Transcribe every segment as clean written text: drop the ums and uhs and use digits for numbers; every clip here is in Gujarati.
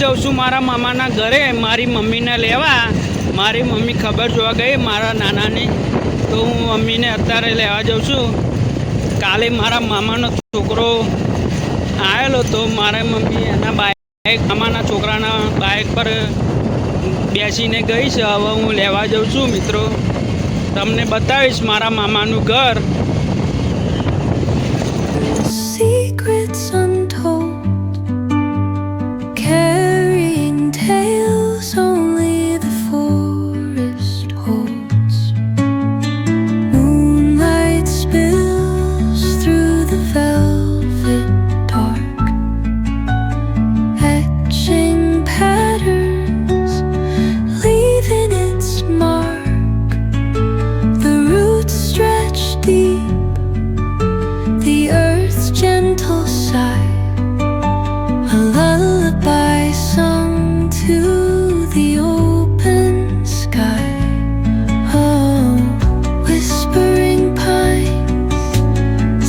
જાઉં છું મારા મામાના ઘરે મારી મમ્મીને લેવા. મારી મમ્મી ખબર જોવા ગઈ મારા નાનાની, તો હું મમ્મીને અત્યારે લેવા જાઉં છું. કાલે મારા મામાનો છોકરો આવેલો તો મારા મમ્મી એના બાઇક મામાના છોકરાના બાઇક પર બેસીને ગઈ છે. હવે હું લેવા જાઉં છું મિત્રો, તમને બતાવીશ મારા મામાનું ઘર. Secrets untold, carrying tales only the forest holds. Moonlight spills through the velvet dark, etching patterns, leaving its mark. The roots stretch deep, the earth's gentle sigh, a lullaby sung to the open sky. Oh, whispering pines,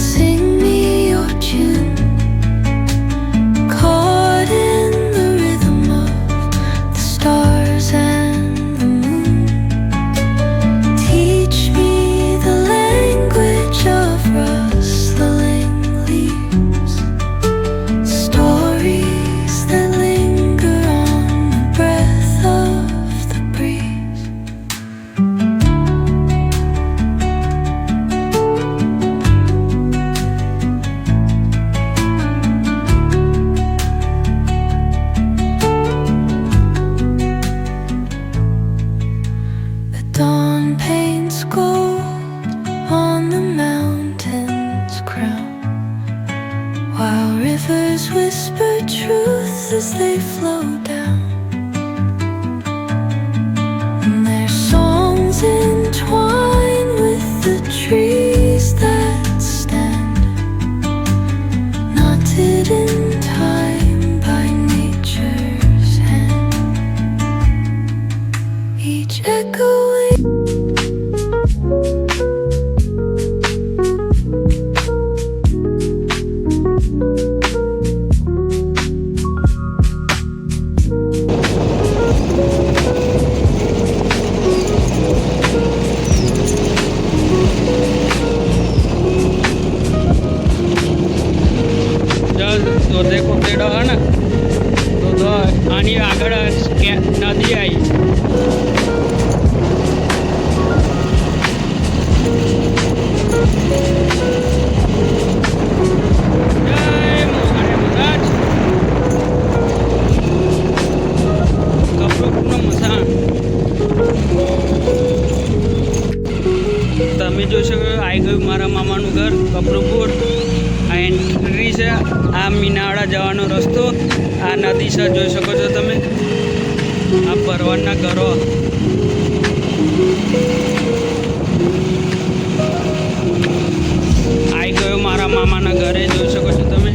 sing me your tune, caught in the rhythm of the stars and the moon. Teach me the language of rustling leaves, stories that linger on the breath of the breeze. The dawn paints gold on the mountain's crown, while rivers whisper truth as they flow down. And their songs entwine with the trees that stand, knotted in time by nature's hand, each echoing. તો દેખો તેડો હે ને તો આની આગળ નદી આવી. તમે જોઈ શકો આવી ગયું મારા મામાનું ઘર કપરુપુર. આ એન્ટ્રી છે, આ મીનાવાડા જવાનો રસ્તો, આ નદી છે જોઈ શકો છો તમે. આ પરવારના ઘરો. આવી ગયો મારા મામાના ઘરે જોઈ શકો છો તમે.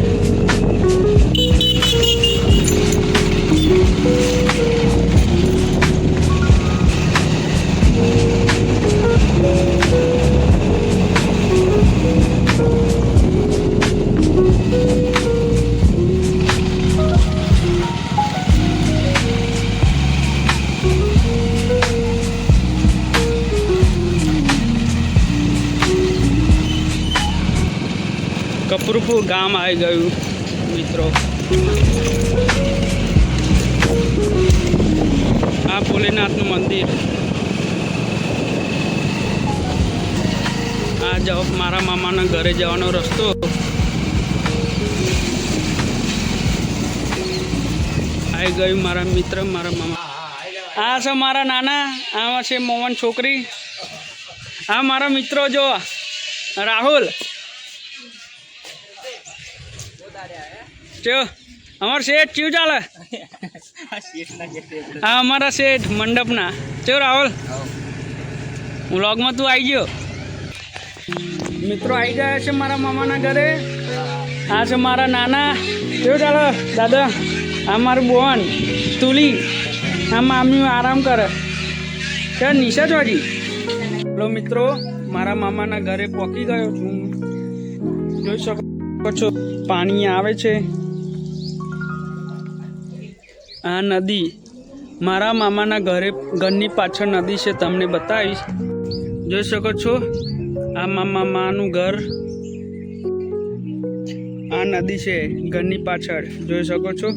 કપરુપુર ગામ આવી ગયું મિત્રો. આ ભોલેનાથનું મંદિર. આ જાઓ મારા મામાના ઘરે જવાનો રસ્તો. આવી ગયું મારા મિત્ર મારા મામા. આ છે મારા નાના, આમાં છે મોહન છોકરી. આ મારા મિત્રો જો રાહુલ. ચો અમાર શેઠ ચીવ ચાલે. હા અમારા શેઠ મંડપના. ચો રાહુલ વ્લોગમાં તું આવી ગયો. મિત્રો આવી ગયા છે મારા મામાના ઘરે. આ છે મારા નાના. કેવું ચાલે દાદા? આ મારું બોન તુલી. આ મામી આરામ કરે. ચાલ નિશા છો હજી. હેલો મિત્રો, મારા મામાના ઘરે પહોંચી ગયો છું. જોઈ શકો છો પાણી આવે છે. આ નદી મારા મામાના ઘરની પાછળ નદી છે, તમને બતાવીશ. જોઈ શકો છો આ મામાનું ઘર, આ નદી છે ઘરની પાછળ, જોઈ શકો છો.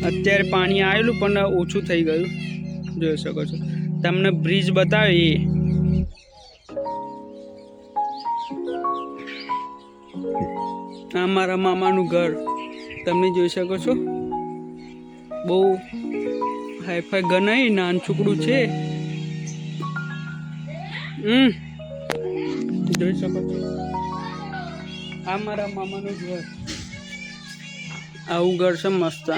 અત્યારે પાણી આવેલું પણ ઓછું થઈ ગયું, જોઈ શકો છો. તમને બ્રિજ બતાવી, આ મારા મામાનું ઘર તમે જોઈ શકો છો. બહુ હાઈફાઈ ઘર નહીં, નાનું છોકરું છે. જોઈ શકો છો આ મારા મામાનું ઘર, આવું ઘર છે મસ્ત.